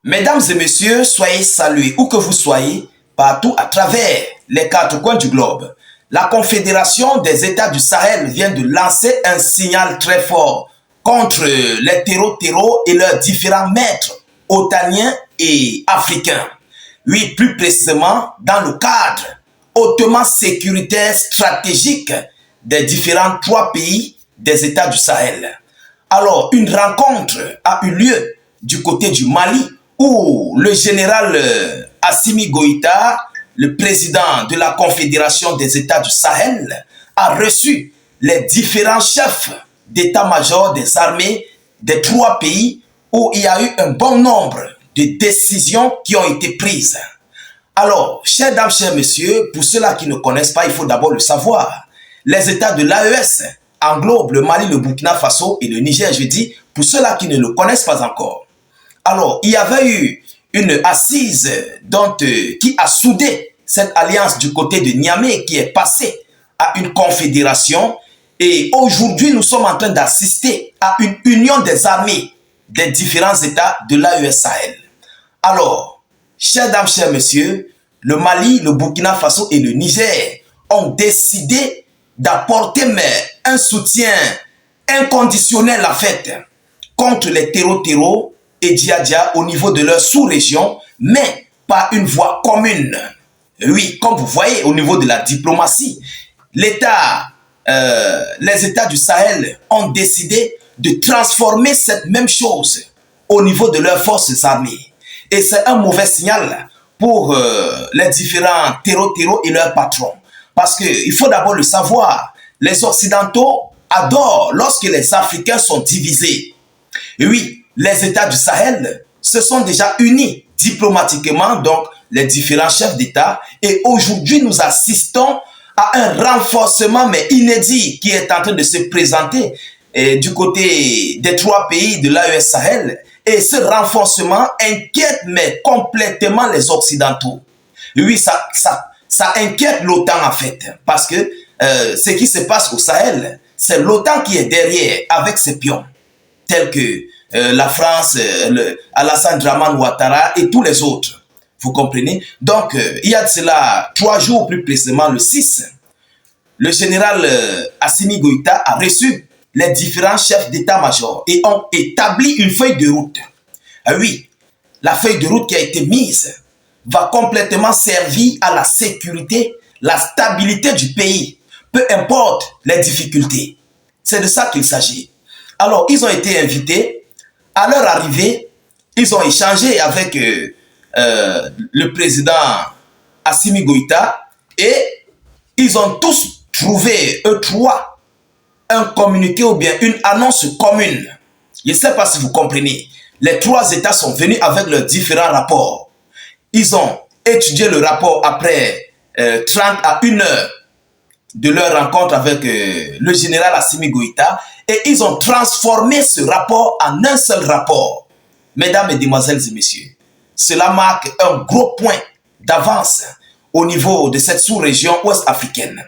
Mesdames et messieurs, soyez salués où que vous soyez, partout à travers les quatre coins du globe. La Confédération des États du Sahel vient de lancer un signal très fort contre les terreaux et leurs différents maîtres otaniens et africains. Oui, plus précisément dans le cadre hautement sécuritaire stratégique des différents trois pays des États du Sahel. Alors, une rencontre a eu lieu du côté du Mali où le général Assimi Goïta, le président de la Confédération des États du Sahel, a reçu les différents chefs d'état-major des armées des trois pays où il y a eu un bon nombre de décisions qui ont été prises. Alors, chers dames, chers messieurs, pour ceux-là qui ne connaissent pas, il faut d'abord le savoir. Les États de l'AES englobent le Mali, le Burkina Faso et le Niger, je dis, pour ceux-là qui ne le connaissent pas encore. Alors, il y avait eu une assise qui a soudé cette alliance du côté de Niamey qui est passée à une confédération. Et aujourd'hui, nous sommes en train d'assister à une union des armées des différents États de l'AES Sahel. Alors, chers dames, chers messieurs, le Mali, le Burkina Faso et le Niger ont décidé d'apporter un soutien inconditionnel en fait contre les terreaux et Djadja au niveau de leur sous-région, mais par une voie commune. Oui, comme vous voyez, au niveau de la diplomatie, les États du Sahel ont décidé de transformer cette même chose au niveau de leurs forces armées. Et c'est un mauvais signal pour les différents terreaux et leurs patrons. Parce qu'il faut d'abord le savoir, les Occidentaux adorent lorsque les Africains sont divisés. Et oui, les États du Sahel se sont déjà unis diplomatiquement, donc les différents chefs d'État. Et aujourd'hui, nous assistons à un renforcement mais inédit qui est en train de se présenter du côté des trois pays de l'AES Sahel. Et ce renforcement inquiète mais complètement les Occidentaux. Oui, ça inquiète l'OTAN en fait, parce que ce qui se passe au Sahel, c'est l'OTAN qui est derrière avec ses pions, tels que la France, Alassane Draman Ouattara et tous les autres. Vous comprenez? Donc, il y a de cela 3 jours, plus précisément le 6, le général Assimi Goïta a reçu les différents chefs d'état-major et ont établi une feuille de route. Ah oui, la feuille de route qui a été mise va complètement servir à la sécurité, la stabilité du pays, peu importe les difficultés. C'est de ça qu'il s'agit. Alors, ils ont été invités. À leur arrivée, ils ont échangé avec le président Assimi Goïta et ils ont tous trouvé, eux trois, un communiqué ou bien une annonce commune. Je ne sais pas si vous comprenez. Les trois États sont venus avec leurs différents rapports. Ils ont étudié le rapport après 30 à 1 heure de leur rencontre avec le général Assimi Goïta et ils ont transformé ce rapport en un seul rapport. Mesdames, Mesdemoiselles et Messieurs, cela marque un gros point d'avance au niveau de cette sous-région ouest-africaine.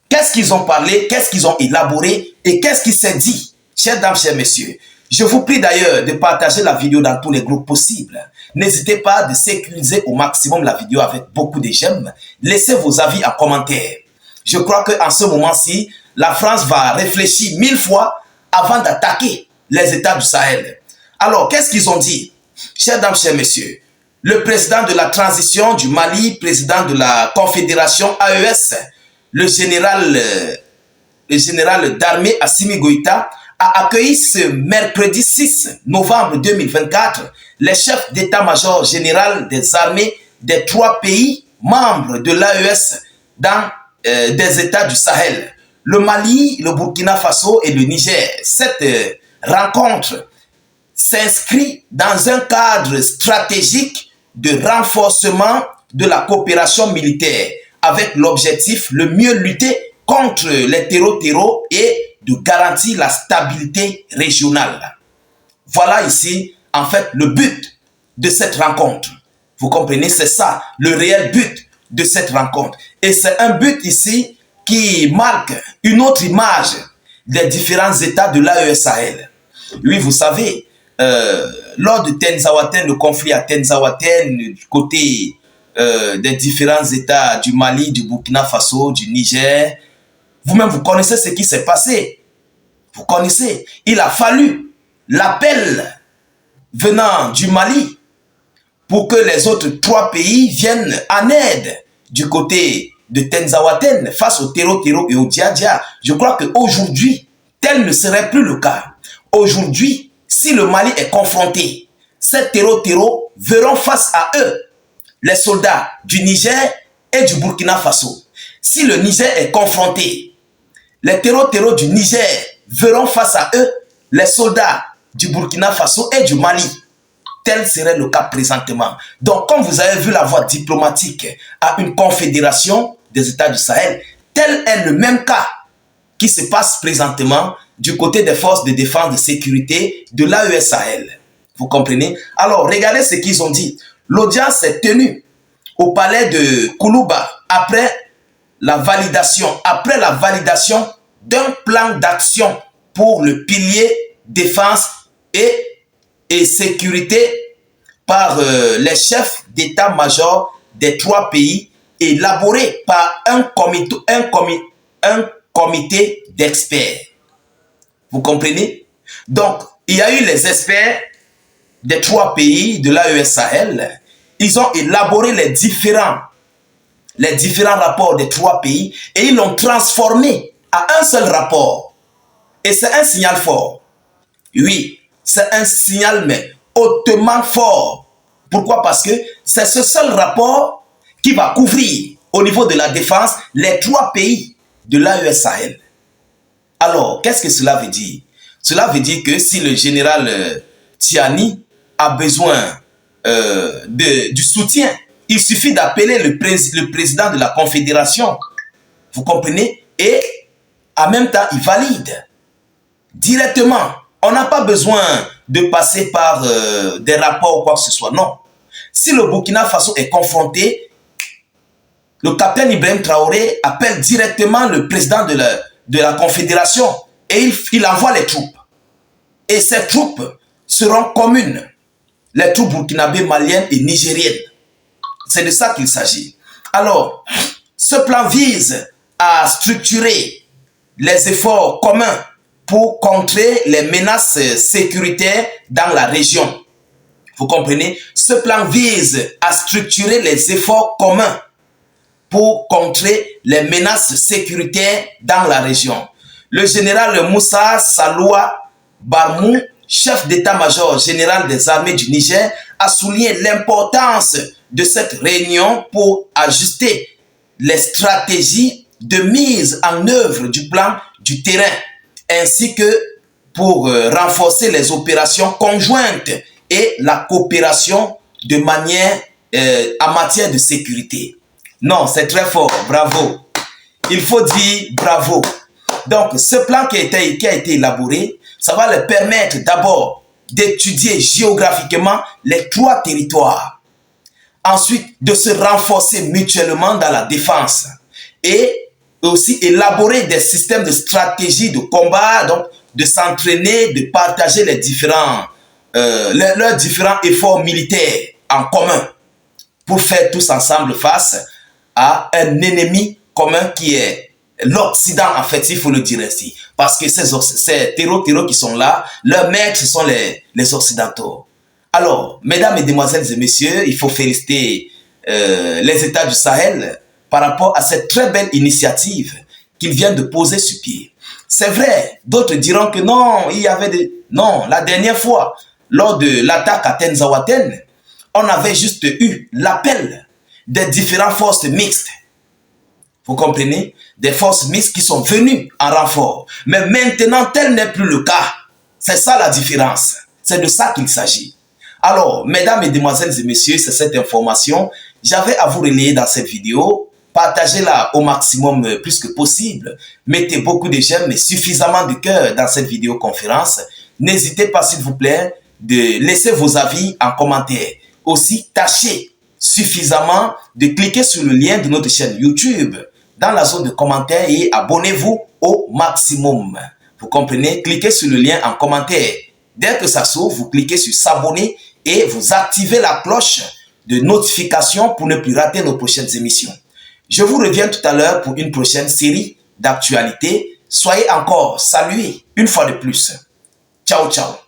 Qu'est-ce qu'ils ont parlé, qu'est-ce qu'ils ont élaboré et qu'est-ce qui s'est dit? Chers dames, chers messieurs, je vous prie d'ailleurs de partager la vidéo dans tous les groupes possibles. N'hésitez pas de sécuriser au maximum la vidéo avec beaucoup de j'aime. Laissez vos avis en commentaire. Je crois qu'en ce moment-ci, la France va réfléchir 1000 fois avant d'attaquer les États du Sahel. Alors, qu'est-ce qu'ils ont dit? Chers dames, chers messieurs, le président de la transition du Mali, président de la Confédération AES, le général d'armée Assimi Goïta, a accueilli ce mercredi 6 novembre 2024 les chefs d'état-major général des armées des trois pays membres de l'AES dans des États du Sahel, le Mali, le Burkina Faso et le Niger. Cette rencontre s'inscrit dans un cadre stratégique de renforcement de la coopération militaire avec l'objectif de mieux lutter contre les terreaux et de garantir la stabilité régionale. Voilà ici, en fait, le but de cette rencontre. Vous comprenez, c'est ça, le réel but de cette rencontre. Et c'est un but ici qui marque une autre image des différents États de l'AES Sahel. Oui, vous savez, lors de Tenzawaten, le conflit à Tenzawaten, du côté des différents États du Mali, du Burkina Faso, du Niger, vous-même, vous connaissez ce qui s'est passé. Vous connaissez. Il a fallu l'appel venant du Mali pour que les autres 3 pays viennent en aide du côté de Tenzawaten face au Tero Tero et au Dia Dia. Je crois qu'aujourd'hui, tel ne serait plus le cas. Aujourd'hui, si le Mali est confronté, ces Tero Tero verront face à eux les soldats du Niger et du Burkina Faso. Si le Niger est confronté, les Tero Tero du Niger verront face à eux les soldats du Burkina Faso et du Mali. Tel serait le cas présentement. Donc, comme vous avez vu la voie diplomatique à une confédération des États du Sahel, tel est le même cas qui se passe présentement du côté des forces de défense de sécurité de l'AES Sahel. Vous comprenez? Alors, regardez ce qu'ils ont dit. L'audience est tenue au palais de Koulouba après la validation d'un plan d'action pour le pilier défense et sécurité par les chefs d'état-major des 3 pays, élaboré par un comité d'experts. Vous comprenez? Donc, il y a eu les experts des 3 pays de l'AES Sahel. Ils ont élaboré les différents rapports des 3 pays et ils l'ont transformé à un seul rapport. Et c'est un signal fort. Oui, c'est un signal mais hautement fort. Pourquoi? Parce que c'est ce seul rapport qui va couvrir au niveau de la défense les 3 pays de l'AES Sahel. Alors, qu'est-ce que cela veut dire? Cela veut dire que si le général Tiani a besoin du soutien, il suffit d'appeler le président de la Confédération. Vous comprenez? Et en même temps, il valide directement. On n'a pas besoin de passer par des rapports ou quoi que ce soit. Non. Si le Burkina Faso est confronté, le capitaine Ibrahim Traoré appelle directement le président de la Confédération et il envoie les troupes. Et ces troupes seront communes. Les troupes burkinabées, maliennes et nigériennes. C'est de ça qu'il s'agit. Alors, ce plan vise à structurer les efforts communs pour contrer les menaces sécuritaires dans la région. Vous comprenez? Ce plan vise à structurer les efforts communs pour contrer les menaces sécuritaires dans la région. Le général Moussa Saloua Barmou, chef d'état-major général des armées du Niger, a souligné l'importance de cette réunion pour ajuster les stratégies de mise en œuvre du plan du terrain, ainsi que pour renforcer les opérations conjointes et la coopération de manière en matière de sécurité. Non, c'est très fort, bravo. Il faut dire bravo. Donc, ce plan qui a été élaboré, ça va leur permettre d'abord d'étudier géographiquement les 3 territoires. Ensuite, de se renforcer mutuellement dans la défense. Et aussi élaborer des systèmes de stratégie de combat, donc de s'entraîner, de partager les leurs différents efforts militaires en commun pour faire tous ensemble face à un ennemi commun qui est l'Occident, en fait, il faut le dire ainsi. Parce que ces terreaux qui sont là, leurs maîtres sont les Occidentaux. Alors, mesdames, mesdemoiselles et messieurs, il faut féliciter les États du Sahel par rapport à cette très belle initiative qu'ils viennent de poser sur pied. C'est vrai, d'autres diront que non, il y avait des... Non, la dernière fois, lors de l'attaque à Tenzawaten, on avait juste eu l'appel des différentes forces mixtes. Vous comprenez? Des forces mixtes qui sont venues en renfort. Mais maintenant, tel n'est plus le cas. C'est ça la différence. C'est de ça qu'il s'agit. Alors, mesdames, mesdemoiselles et messieurs, c'est cette information. J'avais à vous relayer dans cette vidéo. Partagez-la au maximum plus que possible. Mettez beaucoup de j'aime et suffisamment de cœur dans cette vidéoconférence. N'hésitez pas, s'il vous plaît, de laisser vos avis en commentaire. Aussi, tâchez suffisamment de cliquer sur le lien de notre chaîne YouTube dans la zone de commentaires et abonnez-vous au maximum. Vous comprenez? Cliquez sur le lien en commentaire. Dès que ça s'ouvre, vous cliquez sur s'abonner et vous activez la cloche de notification pour ne plus rater nos prochaines émissions. Je vous reviens tout à l'heure pour une prochaine série d'actualités. Soyez encore salués une fois de plus. Ciao, ciao.